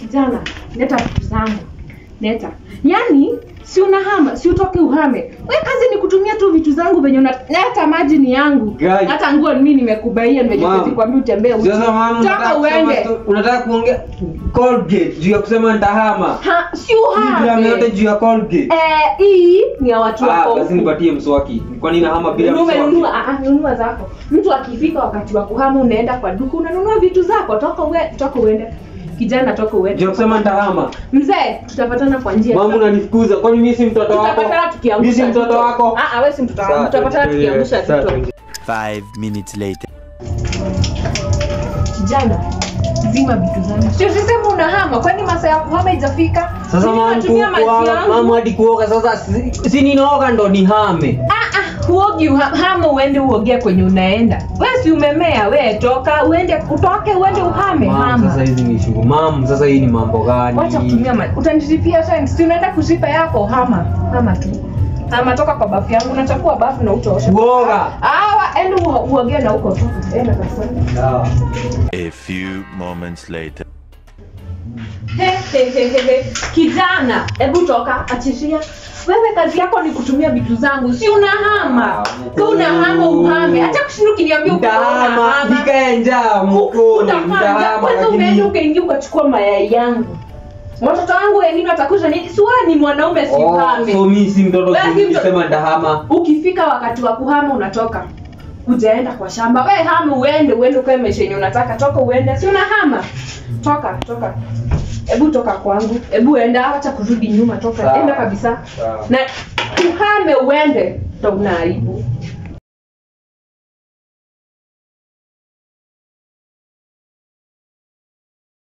Kijana, leta vitu zangu. Leta. Yaani si unahama, si utoke uhame. Wewe kazi ni kutumia tu vitu zangu venye unaleta maji ni yangu. Hata nguo mimi nimekubaia nimejipezi kwambia utembee. Sasa mama unataka kuongea Colgate juu ya kusema nitahama. Ha, si uhame. Bila yote juu ya Colgate. Hii ni ya watu wako. Basi nipatie mswaki. Kwa nini nahama bila mswaki? Nunua zako. Mtu akifika wakati wa kuhama unaenda kwa duka unanunua vitu zako. Toka uende. Kijana toka uende. Ndio kusema nitahama. Mzee, tutapatana kwa njia. Mama unanifukuza. Kwani mimi si mtoto wako? Tutapatana tukiangusha. Mimi si mtoto wako. Wewe si mtoto wangu. Tutapatana tukiangusha vitu. 5 minutes later. Kijana, zima vitu zangu. Sio sema unahama, kwani masaa ya kuhama haijafika? Sasa mama hadi kuoga sasa si ninaoga ndo nihame. Huogi hama uende uogea kwenye unaenda. Wewe si umemea, wewe toka uende utoke uende uhame hama. Sasa hizi ni shughuli. Mama sasa hii ni mambo gani? Wacha kutumia utanilipia sana. Si unaenda kushipa yako hama. Hama tu. Hama toka kwa bafu yangu unachukua bafu na utoosha. Uoga. Ende uogea na huko tu. Enda kabisa. Sawa. A few moments later. Kijana, hebu toka achishia. Wewe kazi yako ni kutumia vitu zangu. Si unahama. Kwa unahama uhame. Acha kushinda ukiniambia uko unahama. Nikae njaa mkono. Utahama. Kwanza umeenda ukaingia ukachukua mayai yangu. Watoto wangu wengine watakuja nini? Si wewe ni mwanaume si uhame. So mimi si mtoto sema ndahama. Ukifika wakati wa kuhama unatoka. Ujaenda kwa shamba. Wewe hama uende ukae maisha yenye unataka. Toka uende. Si unahama. Toka. Hebu toka kwangu. Hebu enda acha kurudi nyuma toka. Enda kabisa. Na uhame uende. Ndo unaharibu.